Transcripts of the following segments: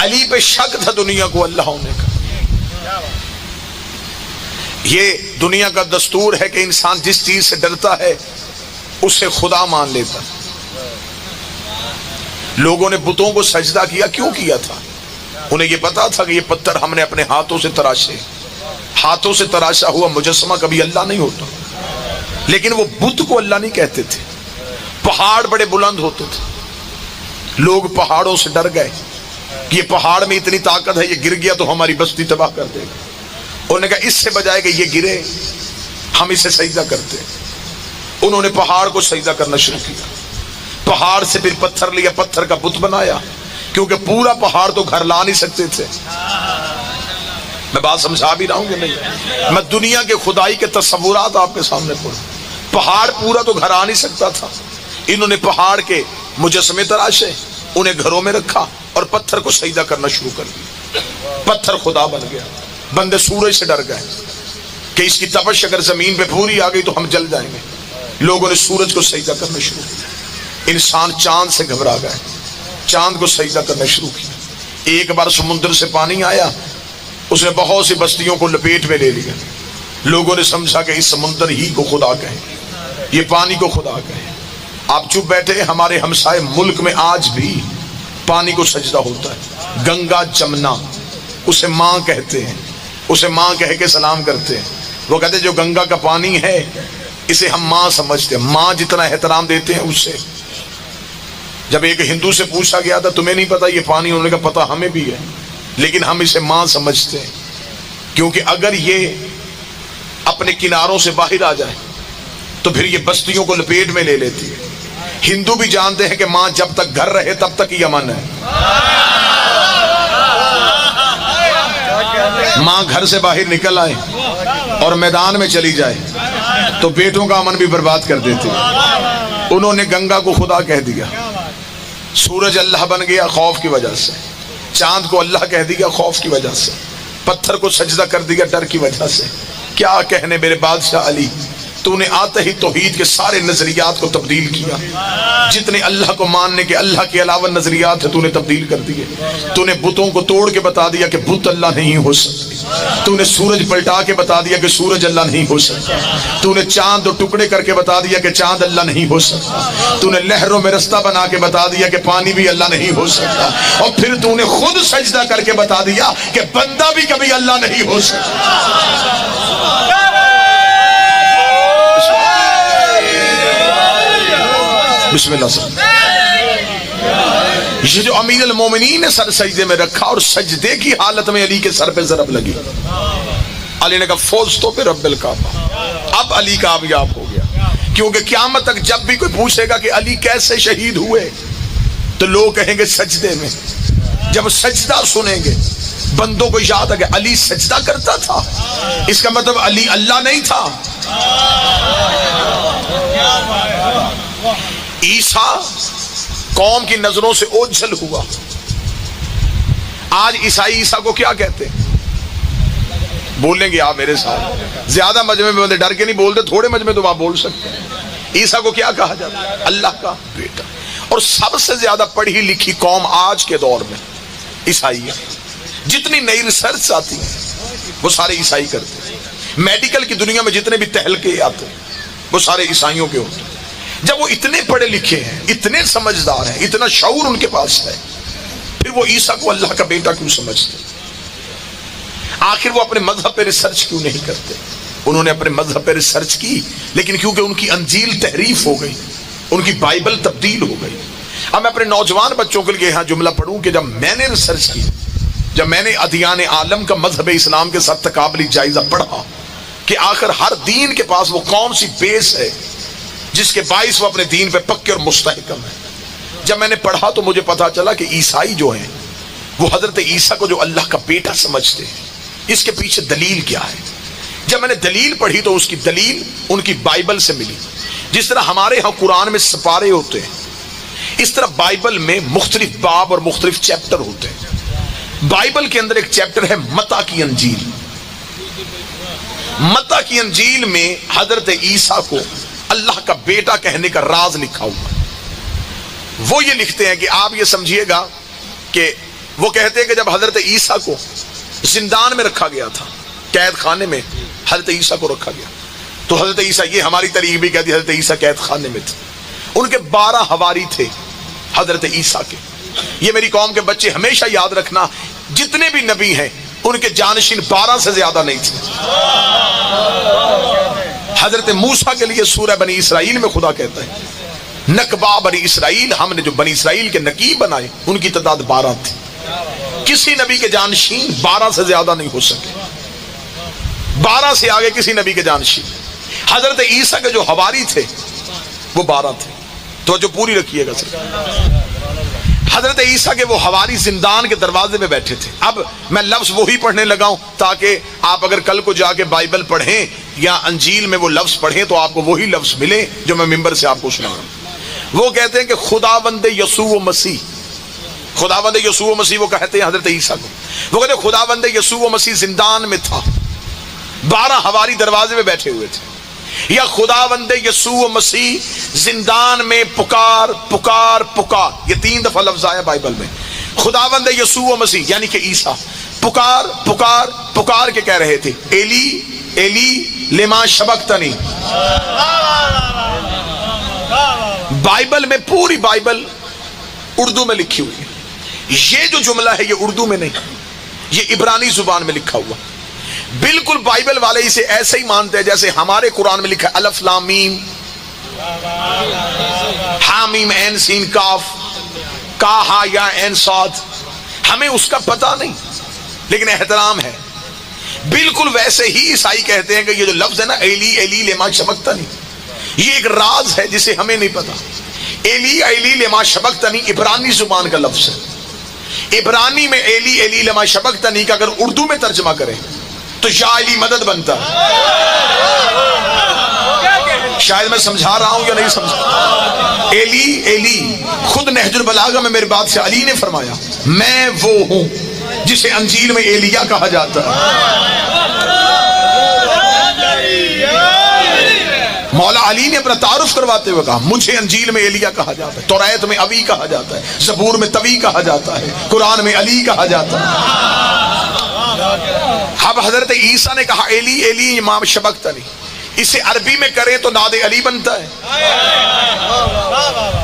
علی پہ شک تھا دنیا کو اللہ ہونے کا. یہ دنیا کا دستور ہے کہ انسان جس چیز سے ڈرتا ہے اسے خدا مان لیتا. لوگوں نے بتوں کو سجدہ کیا، کیوں کیا تھا؟ انہیں یہ پتا تھا کہ یہ پتھر ہم نے اپنے ہاتھوں سے تراشے، ہاتھوں سے تراشا ہوا مجسمہ کبھی اللہ نہیں ہوتا. لیکن وہ بت کو اللہ نہیں کہتے تھے. پہاڑ بڑے بلند ہوتے تھے، لوگ پہاڑوں سے ڈر گئے کہ یہ پہاڑ میں اتنی طاقت ہے، یہ گر گیا تو ہماری بستی تباہ کر دے گا. انہوں نے کہا اس سے بجائے کہ یہ گرے ہم اسے سجدہ کرتے. انہوں نے پہاڑ کو سجدہ کرنا شروع کیا. پہاڑ سے پھر پتھر لیا، پتھر کا بت بنایا، کیونکہ پورا پہاڑ تو گھر لا نہیں سکتے تھے. میں بات سمجھا بھی رہا ہوں کہ نہیں؟ میں دنیا کے خدائی کے تصورات آپ کے سامنے پڑھوں. پہاڑ پورا تو گھر آ نہیں سکتا تھا. انہوں نے پہاڑ کے مجسمے تراشے، انہیں گھروں میں رکھا اور پتھر کو سجدہ کرنا شروع کر دیا. پتھر خدا بن گیا. بندے سورج سے ڈر گئے کہ اس کی تپش اگر زمین پہ پوری آ گئی تو ہم جل جائیں گے. لوگوں نے سورج کو سجدہ کرنا شروع کیا. انسان چاند سے گھبرا گئے، چاند کو سجدہ کرنا شروع کیا. ایک بار سمندر سے پانی آیا، اس نے بہت سی بستیوں کو لپیٹ میں لے لیا. لوگوں نے سمجھا کہ اس سمندر ہی کو خدا کہیں، یہ پانی کو خدا کہیں. آپ چپ بیٹھے. ہمارے ہمسائے ملک میں آج بھی پانی کو سجدہ ہوتا ہے. گنگا جمنا اسے ماں کہتے ہیں، اسے ماں کہہ کے سلام کرتے ہیں. وہ کہتے ہیں جو گنگا کا پانی ہے اسے ہم ماں سمجھتے ہیں، ماں جتنا احترام دیتے ہیں اس سے. جب ایک ہندو سے پوچھا گیا تھا تمہیں نہیں پتا یہ پانی؟ انہوں نے کہا پتا ہمیں بھی ہے، لیکن ہم اسے ماں سمجھتے ہیں، کیونکہ اگر یہ اپنے کناروں سے باہر آ جائے تو پھر یہ بستیوں کو لپیٹ میں لے لیتی ہے. ہندو بھی جانتے ہیں کہ ماں جب تک گھر رہے تب تک ہی امن ہے. ماں گھر سے باہر نکل آئے اور میدان میں چلی جائے تو بیٹوں کا امن بھی برباد کر دیتے. انہوں نے گنگا کو خدا کہہ دیا. سورج اللہ بن گیا خوف کی وجہ سے. چاند کو اللہ کہہ دیا خوف کی وجہ سے. پتھر کو سجدہ کر دیا ڈر کی وجہ سے. کیا کہنے میرے بادشاہ علی، تو نے آتے ہی توحید کے سارے نظریات کو تبدیل کیا. جتنے اللہ کو ماننے کے اللہ کے علاوہ نظریات ہیں تو نے تبدیل کر دیے. تو نے بتوں کو توڑ کے بتا دیا کہ بت اللہ نہیں ہو سکتے. تو نے سورج پلٹا کے بتا دیا کہ سورج اللہ نہیں ہو سکتا. تو نے چاند دو ٹکڑے کر کے بتا دیا کہ چاند اللہ نہیں ہو سکتا. تو نے لہروں میں رستہ بنا کے بتا دیا کہ پانی بھی اللہ نہیں ہو سکتا. اور پھر تو نے خود سجدہ کر کے بتا دیا کہ بندہ بھی کبھی اللہ نہیں ہو سکتا. بسم اللہ سر. یہ جو امیر المومنین نے سر سجدے میں رکھا اور سجدے کی حالت میں علی کے سر پہ ضرب لگی. علی نے کہا فوز تو پہ رب الکعبہ. اب علی کامیاب ہو گیا، کیونکہ قیامت تک جب بھی کوئی پوچھے گا کہ علی کیسے شہید ہوئے تو لوگ کہیں گے سجدے میں. جب سجدہ سنیں گے بندوں کو یاد ہے کہ علی سجدہ کرتا تھا، اس کا مطلب علی اللہ نہیں تھا. عیسیٰ قوم کی نظروں سے اوجھل ہوا. آج عیسائی عیسیٰ کو کیا کہتے ہیں؟ بولیں گے آپ میرے ساتھ. زیادہ مجمع میں بندے ڈر کے نہیں بولتے، تھوڑے مجمع تو آپ بول سکتے ہیں. عیسیٰ کو کیا کہا جاتا ہے؟ اللہ کا بیٹا. اور سب سے زیادہ پڑھی لکھی قوم آج کے دور میں عیسائی ہے. جتنی نئی ریسرچ آتی ہے وہ سارے عیسائی کرتے ہیں. میڈیکل کی دنیا میں جتنے بھی تحلقے آتے ہیں وہ سارے عیسائیوں کے ہوتے ہیں. جب وہ اتنے پڑھے لکھے ہیں، اتنے سمجھدار ہیں، اتنا شعور ان کے پاس ہے، پھر وہ عیسیٰ کو اللہ کا بیٹا کیوں سمجھتے؟ آخر وہ اپنے مذہب پہ ریسرچ کیوں نہیں کرتے؟ انہوں نے اپنے مذہب پہ ریسرچ کی، لیکن کیونکہ ان کی انجیل تحریف ہو گئی، ان کی بائبل تبدیل ہو گئی. اب میں اپنے نوجوان بچوں کے لیے یہاں جملہ پڑھوں کہ جب میں نے ریسرچ کی، جب میں نے ادیان عالم کا مذہب اسلام کے ساتھ تقابلی جائزہ پڑھا کہ آخر ہر دین کے پاس وہ کون سی بیس ہے جس کے باعث وہ اپنے دین پہ پکے اور مستحکم ہے. جب میں نے پڑھا تو مجھے پتا چلا کہ عیسائی جو ہیں وہ حضرت عیسیٰ کو جو اللہ کا بیٹا سمجھتے ہیں. اس کے پیچھے دلیل کیا ہے؟ جب میں نے دلیل پڑھی تو اس کی دلیل ان کی بائبل سے ملی. جس طرح ہمارے ہاں قرآن میں سپارے ہوتے ہیں، اس طرح بائبل میں مختلف باب اور مختلف چیپٹر ہوتے ہیں. بائبل کے اندر ایک چیپٹر ہے متی کی انجیل. متی کی انجیل میں حضرت عیسیٰ کو اللہ کا بیٹا کہنے کا راز لکھا ہوا. وہ یہ لکھتے ہیں کہ آپ یہ سمجھیے گا کہ وہ کہتے ہیں کہ جب حضرت عیسیٰ کو زندان میں رکھا گیا تھا، قید خانے میں حضرت عیسیٰ کو رکھا گیا، تو حضرت عیسیٰ، یہ ہماری تاریخ بھی کہتی ہے حضرت عیسیٰ قید خانے میں تھے، ان کے 12 حواری تھے حضرت عیسیٰ کے۔ یہ میری قوم کے بچے ہمیشہ یاد رکھنا، جتنے بھی نبی ہیں ان کے جانشین 12 سے زیادہ نہیں تھے۔ حضرت موسیٰ کے لیے سورہ بنی اسرائیل میں خدا کہتا ہے نقبہ بنی اسرائیل، ہم نے جو بنی اسرائیل کے نقیب بنائے ان کی تعداد 12 تھی۔ کسی نبی کے جانشین 12 سے زیادہ نہیں ہو سکے، 12 سے آگے کسی نبی کے جانشین۔ حضرت عیسیٰ کے جو حواری تھے وہ 12 تھے۔ تو جو پوری رکھیے گا سر، حضرت عیسیٰ کے وہ حواری زندان کے دروازے میں بیٹھے تھے۔ اب میں لفظ وہی پڑھنے لگا ہوں تاکہ آپ اگر کل کو جا کے بائبل پڑھیں یا انجیل میں وہ لفظ پڑھیں تو آپ کو وہی لفظ ملے جو میں ممبر سے آپ کو سنا رہا ہوں۔ وہ کہتے ہیں کہ خداوند یسوع مسیح، خداوند یسوع مسیح وہ کہتے ہیں حضرت عیسیٰ کو، وہ کہتے ہیں خداوند یسوع مسیح زندان میں تھا، 12 حواری دروازے میں بیٹھے ہوئے تھے، یا خداوند یسوع مسیح زندان میں پکار پکار پکار، یہ 3 دفعہ لفظ آیا بائبل میں۔ خداوند یسوع مسیح یعنی کہ عیسیٰ پکار پکار پکار کے کہہ رہے تھے ایلی ایلی لما شبقتنی۔ بائبل میں، پوری بائبل اردو میں لکھی ہوئی ہے، یہ جو جملہ ہے یہ اردو میں نہیں، یہ عبرانی زبان میں لکھا ہوا۔ بالکل بائبل والے اسے ایسے ہی مانتے ہیں جیسے ہمارے قرآن میں لکھا الف لام میم حامیم عین سین کاف کا ہا یا عین صاد، ہمیں اس کا پتہ نہیں لیکن احترام ہے۔ بالکل ویسے ہی عیسائی کہتے ہیں کہ یہ جو لفظ ہے نا ایلی ایلی لما شبقتنی، یہ ایک راز ہے جسے ہمیں نہیں پتا۔ ایلی ایلی لما شبقتنی عبرانی زبان کا لفظ ہے۔ عبرانی میں ایلی ایلی لما شبقتنی کا اگر اردو میں ترجمہ کریں تو یا علی مدد بنتا ہے۔ شاید میں سمجھا رہا ہوں یا نہیں سمجھا۔ ایلی ایلی، خود نہج البلاغہ میں میرے بات سے علی نے فرمایا میں وہ ہوں جسے انجیل میں ایلیا کہا جاتا ہے۔ مولا علی نے اپنا تعارف کرواتے ہوئے کہا مجھے انجیل میں ایلیا کہا جاتا ہے، توریت میں ابی کہا جاتا ہے، زبور میں طوی کہا جاتا ہے، قرآن میں علی کہا جاتا ہے۔ اب حضرت عیسیٰ نے کہا ایلی ایلی امام شبقتنی، اسے عربی میں کریں تو ناد علی بنتا ہے،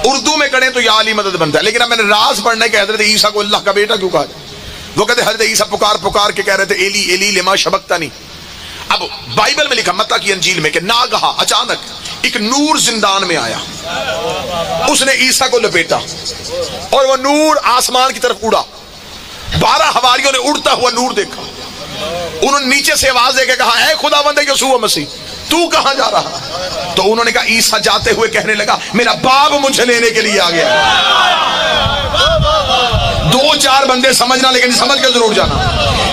اردو میں کریں تو یا علی مدد بنتا ہے۔ لیکن اب میں نے راز پڑھنے کہ حضرت عیسیٰ کو اللہ کا بیٹا کیوں کہا جائے؟ وہ کہتے حضرت عیسیٰ پکار پکار کے کہہ رہے تھے ایلی ایلی لما شبقتنی۔ اب بائبل میں لکھا متی کی انجیل میں کہ ناگہا اچانک ایک نور زندان میں آیا، اس نے عیسیٰ کو لپیٹا اور وہ نور آسمان کی طرف اڑا۔ 12 حواریوں نے اڑتا ہوا نور دیکھا، انہوں نے نیچے سے آواز دے کے کہا اے خداوند یسوع مسیح تو کہاں جا رہا؟ تو انہوں نے کہا عیسیٰ جاتے ہوئے کہنے لگا میرا باپ مجھے لینے کے لیے آ گیا۔ 2-4 بندے سمجھنا لیکن سمجھ کے ضرور جانا۔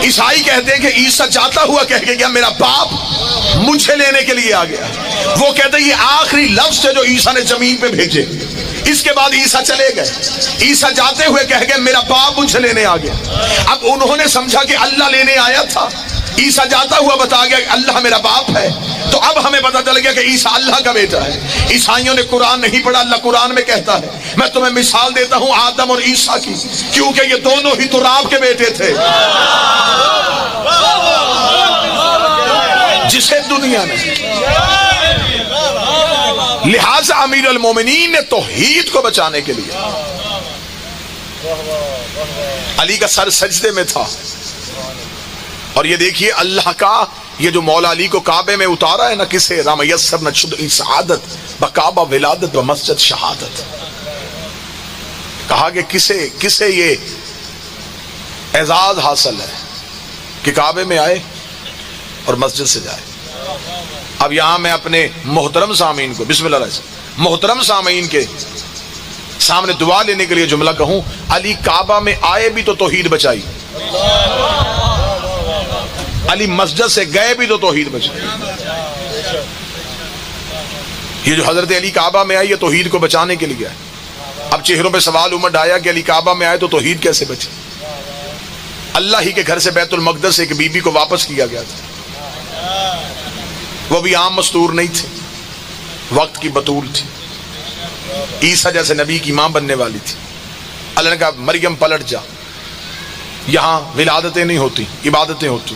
عیسائی کہتے ہیں کہ عیسیٰ جاتا ہوا کہہ کے گیا میرا باپ مجھے لینے کے لیے آ گیا۔ وہ کہتے ہیں یہ آخری لفظ ہے جو عیسیٰ نے زمین پہ بھیجے، اس کے بعد عیسیٰ چلے گئے۔ عیسیٰ جاتے ہوئے کہہ گئے میرا باپ مجھے لینے آ گیا۔ اب انہوں نے سمجھا کہ اللہ لینے آیا تھا، عیسیٰ جاتا ہوا بتا گیا کہ اللہ میرا باپ ہے، تو اب ہمیں پتہ چل گیا کہ عیسیٰ اللہ کا بیٹا ہے۔ عیسائیوں نے قرآن نہیں پڑھا، اللہ قرآن میں کہتا ہے میں تمہیں مثال دیتا ہوں آدم اور عیسیٰ کی، کیونکہ یہ دونوں ہی تراب کے بیٹے تھے جسے دنیا نے، لہذا امیر المومنین نے توحید کو بچانے کے لیے علی کا سر سجدے میں تھا۔ اور یہ دیکھیے اللہ کا یہ جو مولا علی کو کعبے میں اتارا ہے نا، کسے رام یسر نشد سعادت بکعبہ ولادت و مسجد شہادت، کہا کہ کسے یہ اعزاز حاصل ہے کہ کعبے میں آئے اور مسجد سے جائے۔ اب یہاں میں اپنے محترم سامعین کو بسم اللہ الرحمن الرحیم محترم سامعین کے سامنے دعا لینے کے لیے جملہ کہوں، علی کعبہ میں آئے بھی تو توحید بچائی، علی مسجد سے گئے بھی تو توحید بچائی۔ یہ جو حضرت علی کعبہ میں آئی یہ توحید کو بچانے کے لیے ہے۔ اب چہروں پہ سوال امٹ آیا کہ علی کعبہ میں آئے تو توحید کیسے بچے؟ اللہ ہی کے گھر سے بیت المقدس ایک بی بی کو واپس کیا گیا تھا، وہ بھی عام مستور نہیں تھے، وقت کی بطول تھی۔ عیسیٰ جیسے نبی کی ماں بننے والی تھی. اللہ نے کہا مریم پلٹ جا, یہاں ولادتیں نہیں ہوتی, عبادتیں ہوتی.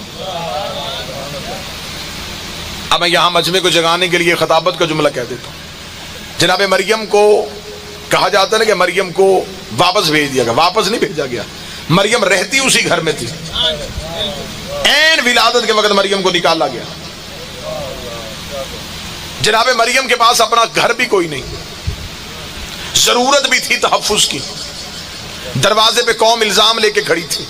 اب میں یہاں مجمع کو جگانے کے لیے خطابت کا جملہ کہہ دیتا ہوں. جناب مریم کو کہا جاتا ہے نا کہ مریم کو واپس بھیج دیا گیا. واپس نہیں بھیجا گیا, مریم رہتی اسی گھر میں تھی. عین ولادت کے وقت مریم کو نکالا گیا. جناب مریم کے پاس اپنا گھر بھی کوئی نہیں, ضرورت بھی تھی تحفظ کی. دروازے پہ قوم الزام لے کے کھڑی تھی.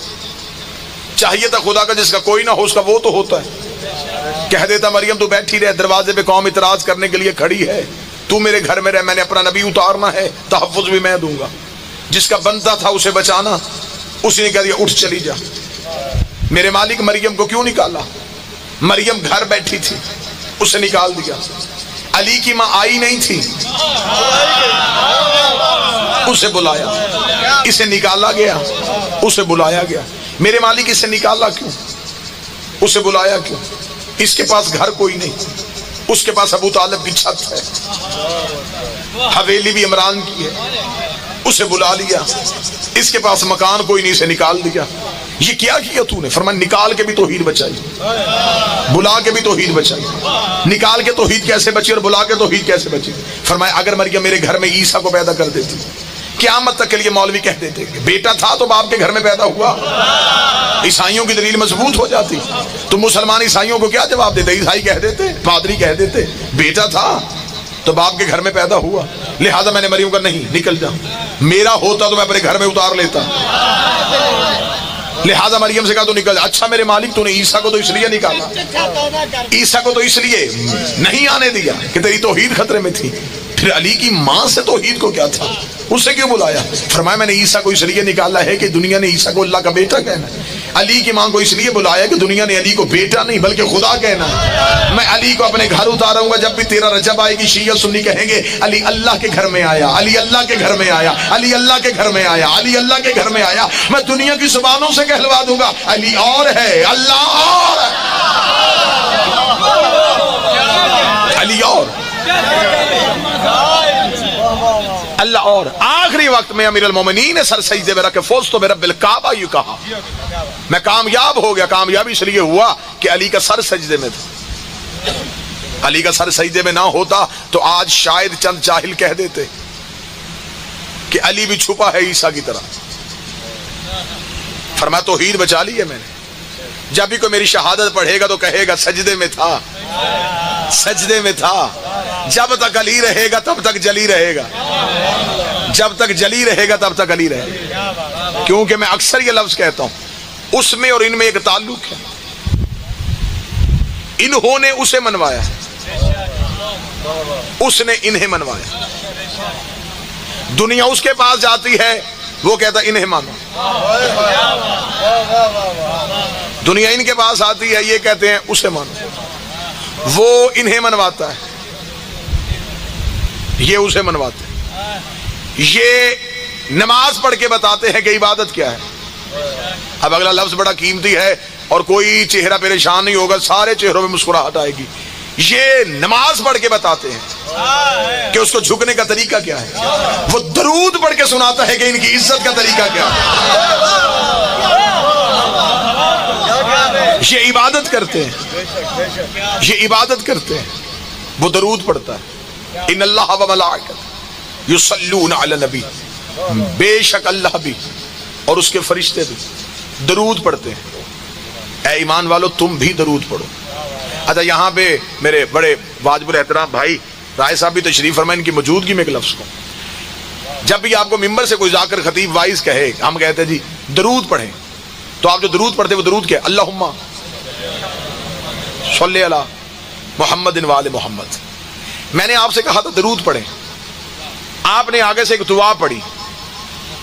چاہیے تھا خدا کا جس کا کوئی نہ ہو اس کا وہ تو ہوتا ہے. کہہ دیتا مریم تو بیٹھی رہے, دروازے پہ قوم اعتراض کرنے کے لیے کھڑی ہے, تو میرے گھر میں رہ, میں نے اپنا نبی اتارنا ہے, تحفظ بھی میں دوں گا. جس کا بنتا تھا اسے بچانا, اسی نے کہہ دیا اٹھ چلی جا. میرے مالک مریم کو کیوں نکالا؟ مریم گھر بیٹھی تھی, اسے نکال دیا. علی کی ماں آئی نہیں تھی, اسے بلایا. اسے نکالا گیا, اسے بلایا گیا. میرے مالک اسے نکالا کیوں, اسے بلایا کیوں؟ اس کے پاس گھر کوئی نہیں, اس کے پاس ابو طالب کی چھت ہے, حویلی بھی عمران کی ہے, اسے بلا لیا. اس کے پاس مکان کوئی نہیں, اسے نکال دیا. یہ کیا کیا تو نے؟ فرمایا نکال کے بھی توحید بچائی, بلا کے بھی توحید بچائی. نکال کے توحید کیسے بچی اور بلا کے توحید کیسے بچی؟ فرمایا اگر مریم میرے گھر میں عیسیٰ کو پیدا کر دیتی, قیامت تک کے لیے مولوی کہہ دیتے کہ بیٹا تھا تو باپ کے گھر میں پیدا ہوا, عیسائیوں کی دلیل مضبوط ہو جاتی. تو مسلمان عیسائیوں کو کیا جواب دیتے؟ عیسائی کہہ دیتے, پادری کہہ دیتے بیٹا تھا تو باپ کے گھر میں پیدا ہوا. لہذا میں نے مریم کا نہیں, نکل جا. میرا ہوتا تو میں اپنے گھر میں اتار لیتا. لہذا مریم سے کہا تو نکل جا. اچھا میرے مالک تو نے عیسیٰ کو تو اس لیے نکالا, عیسیٰ کو تو اس لیے نہیں آنے دیا کہ تیری توحید خطرے میں تھی. پھر علی کی ماں سے توحید کو کیا تھا, اسے کیوں بلایا؟ فرمایا میں نے عیسیٰ کو اس لیے نکالا ہے کہ دنیا نے عیسیٰ کو اللہ کا بیٹا کہنا ہے. علی کی ماں کو اس لیے بلایا کہ دنیا نے علی کو بیٹا نہیں بلکہ خدا کہنا ہے. میں علی کو اپنے گھر اتاروں گا, جب بھی تیرا رجب آئے گی شیعہ سنی کہیں گے علی اللہ کے گھر میں آیا, علی اللہ کے گھر میں آیا, علی اللہ کے گھر میں آیا, علی اللہ کے گھر میں آیا. میں دنیا کی زبانوں سے کہلوا دوں گا علی اور ہے, اللہ اور ہے, علی اور اللہ اور. آخری وقت میں امیر المومنین نے سر سجدے میں رکھ کے فوز تو برب الکعبہ یہ کہا, میں کامیاب ہو گیا. کامیابی اس لیے ہوا کہ علی کا سر سجدے میں تھا. علی کا سر سجدے میں نہ ہوتا تو آج شاید چند جاہل کہہ دیتے کہ علی بھی چھپا ہے عیسیٰ کی طرح. فرمایا توحید بچا لی ہے میں نے. جب بھی کوئی میری شہادت پڑھے گا تو کہے گا سجدے میں تھا, سجدے میں تھا. جب تک علی رہے گا تب تک جلی رہے گا, جب تک جلی رہے گا تب تک علی رہے گا. کیونکہ میں اکثر یہ لفظ کہتا ہوں اس میں اور ان میں ایک تعلق ہے. انہوں نے اسے منوایا, اس نے انہیں منوایا. دنیا اس کے پاس جاتی ہے, وہ کہتا انہیں مانو. دنیا ان کے پاس آتی ہے, یہ کہتے ہیں اسے مانو. وہ انہیں منواتا ہے, یہ اسے منواتے ہیں. یہ نماز پڑھ کے بتاتے ہیں کہ عبادت کیا ہے. اب اگلا لفظ بڑا قیمتی ہے اور کوئی چہرہ پریشان نہیں ہوگا, سارے چہروں میں مسکراہٹ آئے گی. یہ نماز پڑھ کے بتاتے ہیں کہ اس کو جھکنے کا طریقہ کیا ہے. وہ درود پڑھ کے سناتا ہے کہ ان کی عزت کا طریقہ کیا ہے. یہ عبادت کرتے ہیں, یہ عبادت کرتے ہیں. وہ درود پڑھتا ہے, ان اللہ و ملائکۃ یصلون علی النبی, بے شک اللہ بھی اور اس کے فرشتے بھی درود پڑھتے ہیں. اے ایمان والو تم بھی درود پڑھو. اچھا یہاں پہ میرے بڑے واجب الاحترام بھائی رائے صاحب بھی تشریف فرمائیں, ان کی موجودگی میں ایک لفظ کو, جب بھی آپ کو ممبر سے کوئی ذاکر خطیب وائز کہے ہم کہتے ہیں جی درود پڑھیں, تو آپ جو درود پڑھتے ہیں وہ درود کیا؟ اللہم صلی علی محمد و آل محمد. میں نے آپ سے کہا تھا درود پڑھیں, آپ نے آگے سے ایک دعا پڑھی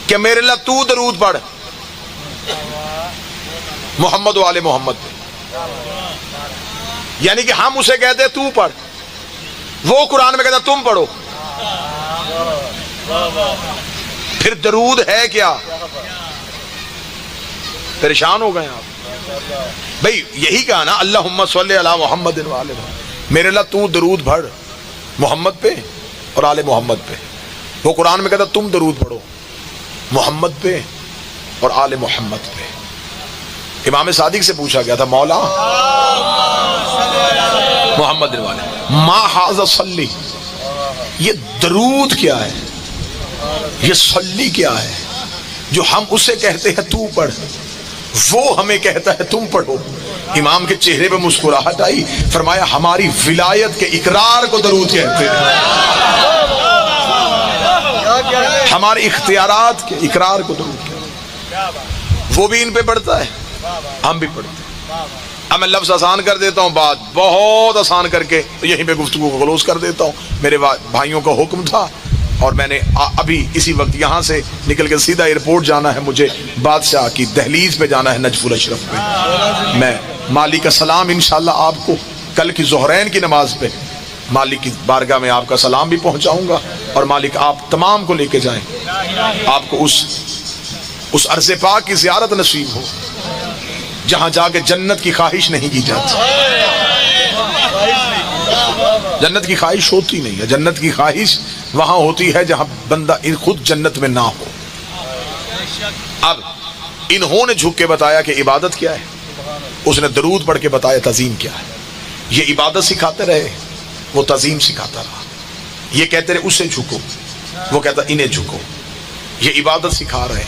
کہ میرے اللہ تو درود پڑھ محمد و آل محمد پہ. یعنی کہ ہم اسے کہتے تو پڑھ, وہ قرآن میں کہتا تم پڑھو. پھر درود ہے کیا؟ پریشان ہو گئے آپ بھائی. یہی کہا نا اللہم صلی علی محمد و آل محمد, میرے اللہ تو درود پڑھ محمد پہ اور آل محمد پہ. وہ قرآن میں کہتا تم درود پڑھو محمد پہ اور آل محمد پہ. امام صادق سے پوچھا گیا تھا مولا محمد والے ما ھذا صلی، یہ درود کیا ہے، یہ صلی کیا ہے جو ہم اسے کہتے ہیں تو پڑھ، وہ ہمیں کہتا ہے تم پڑھو. امام کے چہرے پہ مسکراہٹ آئی، فرمایا ہماری ولایت کے اقرار کو درود کہتے ہیں، ہمارے اختیارات کے اقرار کو درود کہتے ہیں. وہ بھی ان پہ پڑھتا ہے، ہم بھی پڑھتے ہیں. اب میں لفظ آسان کر دیتا ہوں، بات بہت آسان کر کے یہیں پہ گفتگو کو کلوز کر دیتا ہوں. میرے بھائیوں کا حکم تھا اور میں نے ابھی اسی وقت یہاں سے نکل کے سیدھا ایئرپورٹ جانا ہے، مجھے بادشاہ کی دہلیز پہ جانا ہے نجف الاشرف پہ. میں مالک کا سلام انشاءاللہ آپ کو کل کی ظہرین کی نماز پہ مالک کی بارگاہ میں آپ کا سلام بھی پہنچاؤں گا، اور مالک آپ تمام کو لے کے جائیں، آپ کو اس عرض پاک کی زیارت نصیب ہو جہاں جا کے جنت کی خواہش نہیں کی جاتی. جنت کی خواہش ہوتی نہیں ہے، جنت کی خواہش وہاں ہوتی ہے جہاں بندہ خود جنت میں نہ ہو. اب انہوں نے جھک کے بتایا کہ عبادت کیا ہے، اس نے درود پڑھ کے بتایا تعظیم کیا ہے. یہ عبادت سکھاتے رہے، وہ تعظیم سکھاتا رہا. یہ کہتے رہے اسے جھکو، وہ کہتا انہیں جھکو. یہ عبادت سکھا رہے،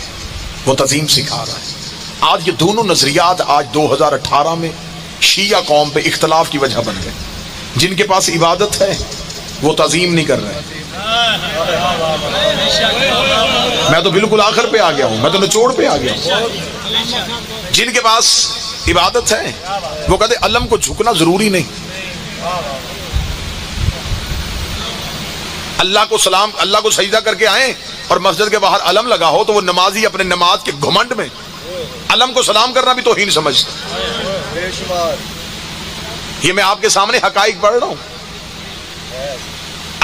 وہ تعظیم سکھا رہا ہے. آج یہ دونوں نظریات آج 2018 میں شیعہ قوم پہ اختلاف کی وجہ بن گئے. جن کے پاس عبادت ہے وہ تعظیم نہیں کر رہے. میں تو بالکل آخر پہ آ گیا ہوں، میں تو نچوڑ پہ آ گیا ہوں. جن کے پاس عبادت ہے وہ کہتے علم کو جھکنا ضروری نہیں، اللہ کو سجدہ کر کے آئیں اور مسجد کے باہر علم لگا ہو تو وہ نمازی اپنے نماز کے گھمنڈ میں علم کو سلام کرنا بھی توہین سمجھتا. یہ میں آپ کے سامنے حقائق پڑھ رہا ہوں.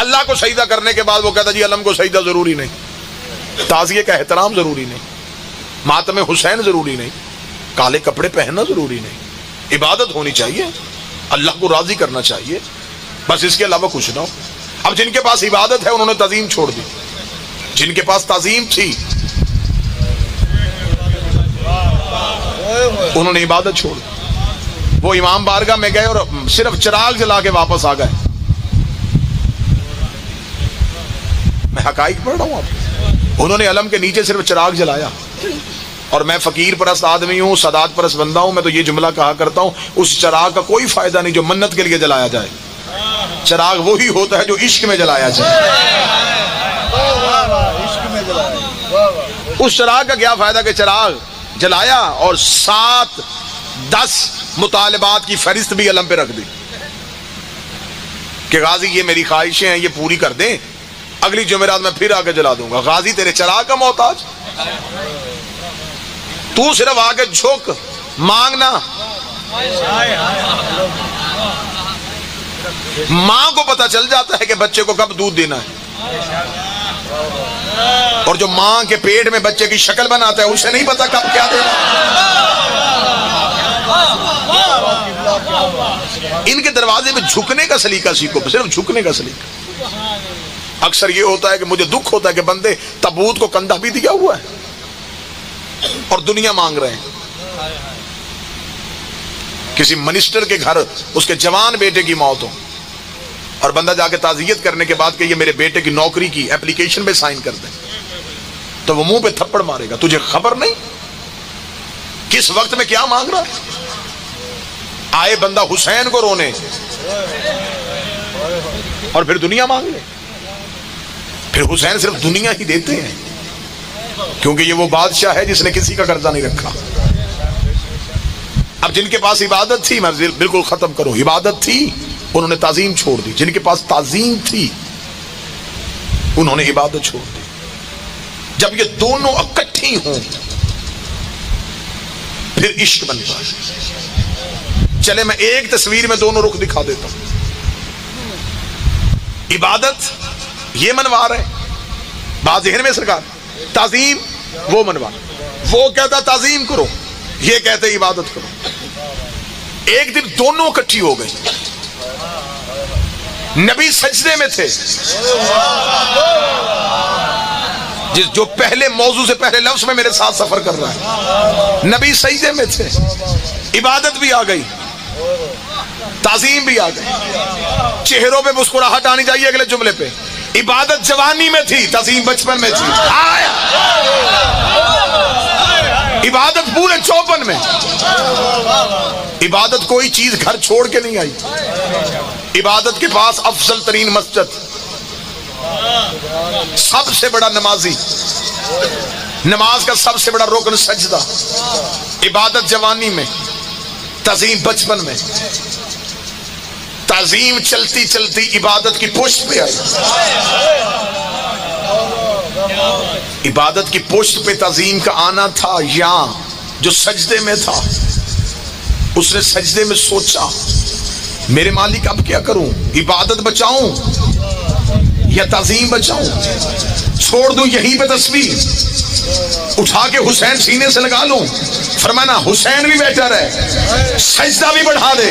اللہ کو سجدہ کرنے کے بعد وہ کہتا جی علم کو سجدہ ضروری نہیں، تعزیے کا احترام ضروری نہیں، ماتم حسین ضروری نہیں، کالے کپڑے پہننا ضروری نہیں. عبادت ہونی چاہیے، اللہ کو راضی کرنا چاہیے، بس اس کے علاوہ کچھ نہ ہو. اب جن کے پاس عبادت ہے انہوں نے تعظیم چھوڑ دی، جن کے پاس تعظیم تھی انہوں نے عبادت چھوڑ دی. وہ امام بارگاہ میں گئے اور صرف چراغ جلا کے واپس آ گئے. میں حقائق پڑھ رہا ہوں آپ. انہوں نے علم کے نیچے صرف چراغ جلایا. اور میں فقیر پرست آدمی ہوں، سادات پرست بندہ ہوں، میں تو یہ جملہ کہا کرتا ہوں اس چراغ کا کوئی فائدہ نہیں جو منت کے لیے جلایا جائے. چراغ وہی ہوتا ہے جو عشق میں جلایا جائے. اس چراغ کا کیا فائدہ کہ چراغ جلایا اور 7-10 مطالبات کی فہرست بھی علم پہ رکھ دی کہ غازی یہ میری خواہشیں ہیں، یہ پوری کر دیں، اگلی جمعرات میں پھر آ کے جلا دوں گا. غازی تیرے چراغ کا محتاج، تو صرف آ کے جھک مانگنا. ماں کو پتا چل جاتا ہے کہ بچے کو کب دودھ دینا ہے، اور جو ماں کے پیٹ میں بچے کی شکل بناتا ہے اسے نہیں پتا کب کیا دینا. ان کے دروازے میں جھکنے کا سلیقہ سیکھو، صرف جھکنے کا سلیقہ. اکثر یہ ہوتا ہے کہ مجھے دکھ ہوتا ہے کہ بندے تابوت کو کندھا بھی دیا ہوا ہے اور دنیا مانگ رہے ہیں. کسی منسٹر کے گھر اس کے جوان بیٹے کی موت ہو اور بندہ جا کے تعزیت کرنے کے بعد کہ یہ میرے بیٹے کی نوکری کی اپلیکیشن پہ سائن کر دیں تو وہ منہ پہ تھپڑ مارے گا. تجھے خبر نہیں کس وقت میں کیا مانگ رہا. آئے بندہ حسین کو رونے اور پھر دنیا مانگ لے. پھر حسین صرف دنیا ہی دیتے ہیں کیونکہ یہ وہ بادشاہ ہے جس نے کسی کا قرضہ نہیں رکھا. اب جن کے پاس عبادت تھی، میں بالکل ختم کروں، عبادت تھی انہوں نے تعظیم چھوڑ دی. جن کے پاس تعظیم تھی انہوں نے عبادت چھوڑ دی. جب یہ دونوں اکٹھی ہوں پھر عشق بنتا ہے. چلے میں ایک تصویر میں دونوں رخ دکھا دیتا ہوں. عبادت یہ منوا رہے بات ذہن میں سرکار، تعظیم وہ منوا، وہ کہتا تعظیم کرو، یہ کہتے عبادت کرو. ایک دن دونوں اکٹھی ہو گئی. نبی سجدے میں تھے، جو پہلے موضوع سے پہلے لفظ میں میرے ساتھ سفر کر رہا ہے. نبی سجدے میں تھے، عبادت بھی آ گئی، تعظیم بھی آ گئی، چہروں پہ مسکراہٹ آنی چاہیے اگلے جملے پہ. عبادت جوانی میں تھی، تعظیم بچپن میں تھی. عبادت پورے چوپن میں. عبادت کوئی چیز گھر چھوڑ کے نہیں آئی. عبادت کے پاس افضل ترین مسجد، سب سے بڑا نمازی، نماز کا سب سے بڑا رکن سجدہ. عبادت جوانی میں، تعظیم بچپن میں. تعظیم چلتی چلتی عبادت کی پشت پہ آئی. عبادت کی پشت پہ تعظیم کا آنا تھا. یہاں جو سجدے میں تھا، اس نے سجدے میں سوچا میرے مالک اب کیا کروں، عبادت بچاؤں یا تعظیم بچاؤں؟ چھوڑ دوں یہیں پہ تسبیح، اٹھا کے حسین سینے سے لگا لوں؟ فرمانا حسین بھی بیٹر ہے، سجدہ بھی بڑھا دے،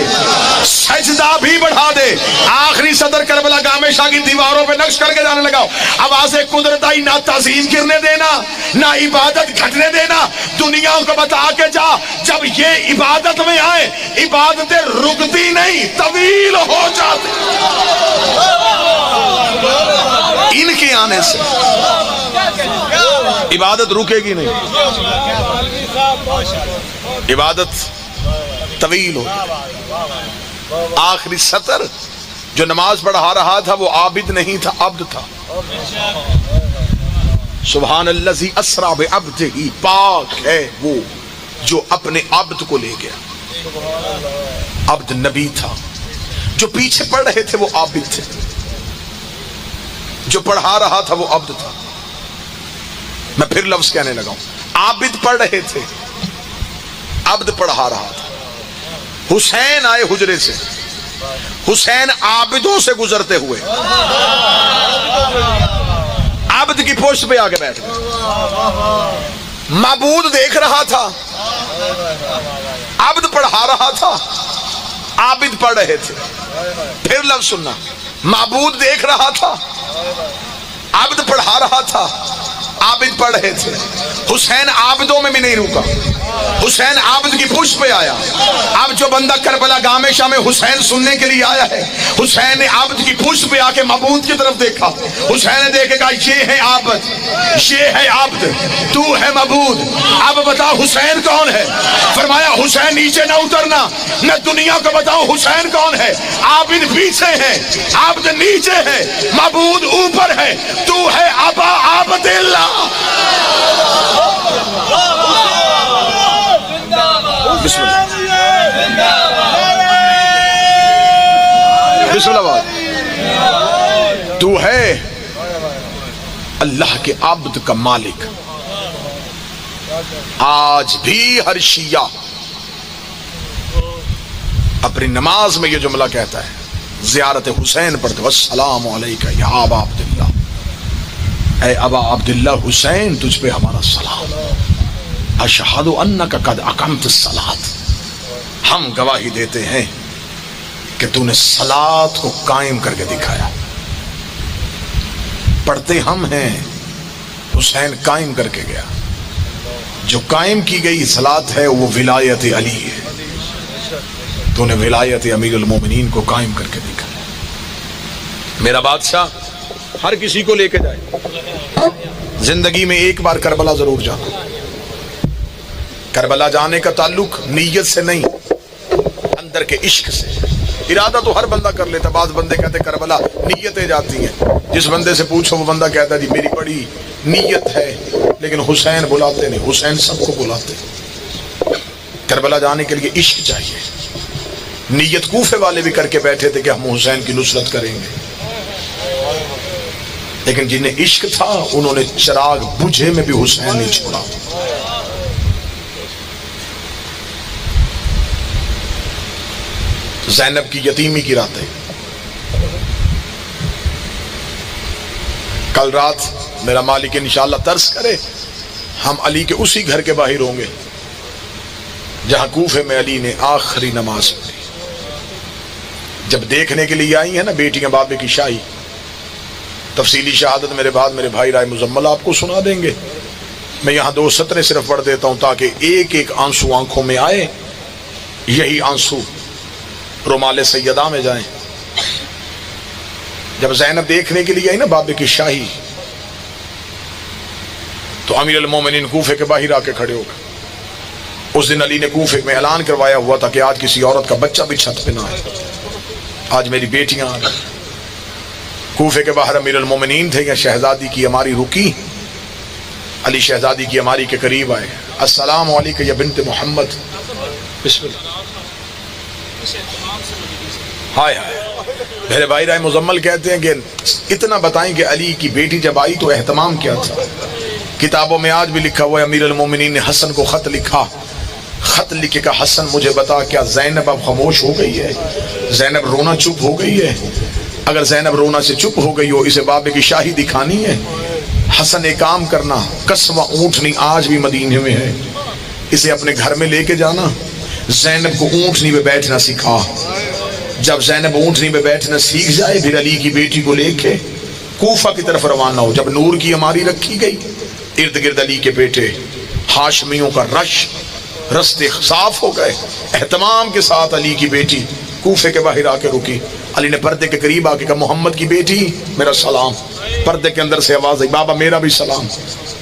سجدہ بھی بڑھا دے. آخری صدر کربلا گامے شاہ کی دیواروں پہ نقش کر کے جانے لگا، آواز قدرت آئی، نہ تعظیم گرنے دینا، نہ عبادت گھٹنے دینا. دنیا کو بتا کے جا، جب یہ عبادت میں آئے عبادتیں رکتی نہیں، طویل ہو جاتی. ان کے آنے سے عبادت رکے گی نہیں، عبادت طویل ہو. آخری سطر جو نماز پڑھا رہا تھا وہ عابد نہیں تھا، عبد تھا. سبحان الذی اسری بعبدہ، پاک ہے وہ جو اپنے عبد کو لے گیا. عبد نبی تھا، جو پیچھے پڑھ رہے تھے وہ عابد تھے، جو پڑھا رہا تھا وہ عبد تھا. میں پھر لفظ کہنے لگا ہوں، عابد پڑھ رہے تھے، عبد پڑھا رہا تھا. حسین آئے حجرے سے، حسین عابدوں سے گزرتے ہوئے عبد کی پوسٹ پہ آگے بیٹھ گئے. معبود دیکھ رہا تھا، عبد پڑھا رہا تھا، عابد پڑھ رہے تھے. پھر لفظ سننا، معبود دیکھ رہا تھا، عبد پڑھا رہا تھا، عابد پڑھ رہے تھے. حسین عابدوں میں بھی نہیں رکا، حسین عابد کی پشت پہ آیا. اب جو بندہ کربلا گامے شاہ میں حسین سننے کے لیے آیا ہے، حسین نے عابد کی پشت پہ آ کے معبود کی طرف دیکھا. حسین نے دیکھے کہا یہ ہے عابد، یہ ہے عابد، تو ہے معبود، اب بتا حسین کون ہے؟ فرمایا حسین نیچے نہ اترنا، میں دنیا کو بتاؤں حسین کون ہے. عابد پیچھے ہے، عابد نیچے ہے، معبود اوپر ہے. تو ہے ابا عابد اللہ. بسم اللہ. تو ہے اللہ کے عبد کا مالک. آج بھی ہر شیعہ اپنی نماز میں یہ جملہ کہتا ہے، زیارت حسین پڑھتے، والسلام علیکہ یا ابا عبداللہ، اے ابا عبداللہ حسین تجھ پہ ہمارا سلام. اشہد انک قد اقمت الصلاۃ، ہم گواہی دیتے ہیں کہ تو نے صلاۃ کو قائم کر کے دکھایا. پڑھتے ہم ہیں، حسین قائم کر کے گیا. جو قائم کی گئی صلاۃ ہے وہ ولایت علی ہے. تو نے ولایت امیر المومنین کو قائم کر کے دکھایا. میرا بادشاہ ہر کسی کو لے کے جائے، زندگی میں ایک بار کربلا ضرور جانا. کربلا جانے کا تعلق نیت سے نہیں، اندر کے عشق سے. ارادہ تو ہر بندہ کر لیتا. بعض بندے کہتے کربلا نیتیں جاتی ہیں. جس بندے سے پوچھو وہ بندہ کہتا ہے جی میری بڑی نیت ہے، لیکن حسین بلاتے نہیں. حسین سب کو بلاتے. کربلا جانے کے لیے عشق چاہیے. نیت کوفے والے بھی کر کے بیٹھے تھے کہ ہم حسین کی نصرت کریں گے، لیکن جنہیں عشق تھا انہوں نے چراغ بجھے میں بھی حسین نہیں چھوڑا. زینب کی یتیمی کی راتیں. کل رات میرا مالک انشاءاللہ ترس کرے ہم علی کے اسی گھر کے باہر ہوں گے جہاں کوفے میں علی نے آخری نماز پڑھی. جب دیکھنے کے لیے آئی ہیں نا بیٹیاں بابے کی شاہی، تفصیلی شہادت میرے بعد میرے بھائی رائے مزمل آپ کو سنا دیں گے. میں یہاں 2 سطریں صرف پڑھ دیتا ہوں تاکہ ایک ایک آنسو آنکھوں میں آئے. یہی آنسو رومال سیدہ میں جائیں. جب زینب دیکھنے کے لیے آئی نا بابے کی شاہی، تو امیر المومنین کوفے کے باہر آ کے کھڑے ہو گئے. اس دن علی نے کوفے میں اعلان کروایا ہوا تھا کہ آج کسی عورت کا بچہ بھی چھت پہ نہ آئے، آج میری بیٹیاں آ گئی. کوفے کے باہر امیر المومنین تھے کہ شہزادی کی ہماری رکی. علی شہزادی کی ہماری کے قریب آئے. السلام علیکم یا بنت محمد. بسم اللہ. ہائے ہائے. میرے بھائی رائے مزمل کہتے ہیں کہ اتنا بتائیں کہ علی کی بیٹی جب آئی تو اہتمام کیا تھا. کتابوں میں آج بھی لکھا ہوا ہے امیر المومنین نے حسن کو خط لکھا. خط لکھے کہ حسن مجھے بتا کیا زینب اب خاموش ہو گئی ہے؟ زینب رونا چپ ہو گئی ہے؟ اگر زینب رونا سے چپ ہو گئی ہو اسے بابے کی شاہی دکھانی ہے. حسن ایک کام کرنا، قصوہ اونٹنی آج بھی مدینے میں ہے، اسے اپنے گھر میں لے کے جانا. زینب کو اونٹنی پہ بیٹھنا سکھا. جب زینب اونٹنی پہ بیٹھنا سیکھ جائے پھر علی کی بیٹی کو لے کے کوفہ کی طرف روانہ ہو. جب نور کی ہماری رکھی گئی، ارد گرد علی کے بیٹے ہاشمیوں کا رستے صاف ہو گئے. اہتمام کے ساتھ علی کی بیٹی کوفے کے باہر آ کے رکی. علی نے پردے کے قریب آ کے کہا محمد کی بیٹی میرا سلام. پردے کے اندر سے آواز آئی بابا میرا بھی سلام.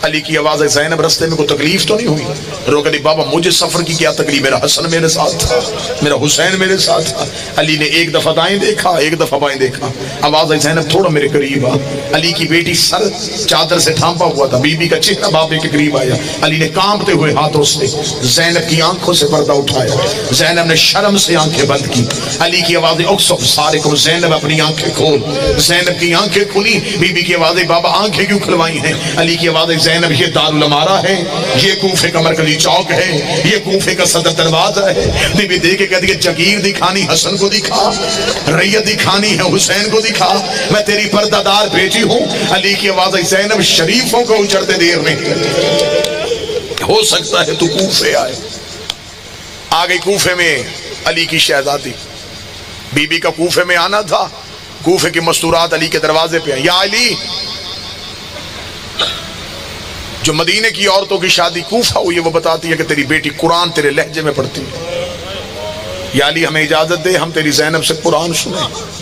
علی کی آواز ہے زینب رستے میں کوئی تکلیف تو نہیں ہوئی؟ روکا دی بابا مجھے سفر کی کیا تکلیف، میرا حسن میرے ساتھ تھا، میرا حسین میرے ساتھ تھا. علی نے ایک دفعہ دائیں دیکھا ایک دفعہ بائیں دیکھا. آواز آئی زینب تھوڑا میرے قریب آ. علی کی بیٹی سر چادر سے ڈھانپا ہوا تھا. بی بی کا چہرہ بابے کے قریب آیا. علی نے کانپتے ہوئے ہاتھوں سے زینب کی آنکھوں سے پردہ اٹھایا. زینب نے شرم سے آنکھیں بند کی. علی کی آواز اکسف سارے کو زینب اپنی آنکھیں کھول. زینب کی آنکھیں کھلی. بی بی کی آواز بابا آنکھیں کیوں کھلوائی ہیں؟ علی کی آواز زینب یہ دارالامارہ ہے، یہ کوفے کا مرکزی چوک ہے، یہ کوفے کا صدر دروازہ ہے. بی بی دیکھ کے کہتی ہے جگیر دکھانی حسن کو دکھا، ریت دکھانی ہے حسین کو دکھا، میں تیری پردہ دار بیٹی ہوں. علی کی آواز زینب شریفوں کو اجڑتے دیر نہیں، ہو سکتا ہے تو کوفے آئے. آ گئی کوفے میں علی کی شہزادی. بی بی کا کوفے میں آنا تھا. کوفے کی مستورات علی کے دروازے پہ ہیں. یا علی، جو مدینے کی عورتوں کی شادی کوفہ ہوئی ہے وہ بتاتی ہے کہ تیری بیٹی قرآن تیرے لہجے میں پڑھتی ہے. یا علی ہمیں اجازت دے ہم تیری زینب سے قرآن سنیں.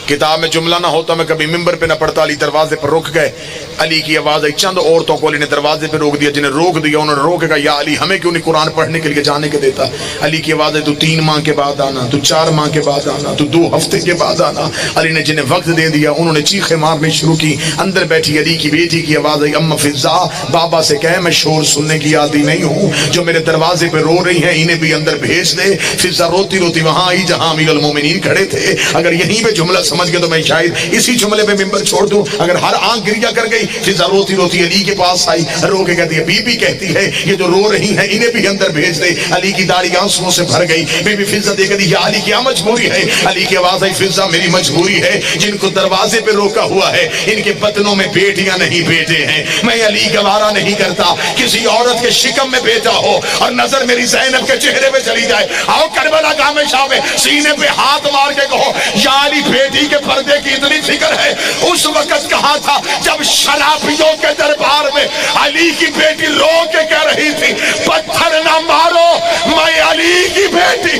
کتاب میں جملہ نہ ہوتا میں کبھی ممبر پہ نہ پڑھتا. علی دروازے پر رک گئے. علی کی آواز آئی. چند عورتوں کو علی نے دروازے پہ روک دیا. جنہیں روک دیا انہوں نے روکے گا یا علی ہمیں کیوں نہیں قرآن پڑھنے کے لیے جانے کے دیتا؟ علی کی آواز ہے تو 3 ماہ کے بعد آنا، تو 4 ماہ کے بعد آنا، تو 2 ہفتے کے بعد آنا. علی نے جنہیں وقت دے دیا انہوں نے چیخیں مارنی شروع کی. اندر بیٹھی علی کی بیٹی کی آواز آئی اما فضا بابا سے کہے میں شور سننے کی عادی نہیں ہوں، جو میرے دروازے پہ رو رہی ہیں انہیں بھی اندر بھیج دے. فضا روتی روتی وہاں آئی جہاں امیر المومنین کھڑے تھے. اگر یہیں پہ جملہ سمجھ گئے تو میں شاید اسی جملے پہ ممبر چھوڑ دوں. اگر ہر آنکھ گریا کر گئی فضا روتی روتی علی کے پاس آئی. رو کے کہتی ہے بی بی کہتی ہے یہ جو رو رہی ہیں انہیں بھی اندر بھیج دے. علی کی داڑھی آنسوؤں سے بھر گئی. بی بی فضا دیکھ دی یا علی کیا مجبوری ہے؟ علی کی آواز آئی فضا میری مجبوری ہے، جن کو دروازے پہ روکا ہوا ہے ان کے بطنوں میں بیٹیاں نہیں بیٹے ہیں. میں علی گوارا نہیں کرتا کسی عورت کے شکم میں بیٹا ہو اور نظر میری زینب کے چہرے پہ چلی جائے. آؤ کربلا گاہ میں شاہ میں سینے پہ ہاتھ مار کے کہو یا علی بیٹی کے پردے کی اتنی فکر ہے. اس وقت کہا تھا جب شرابیوں کے دربار میں علی کی بیٹی رو کے کہہ رہی تھی پتھر نہ مارو میں علی کی بیٹی.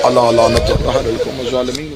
اللہ لعنت اللہ علیکم الظالمین.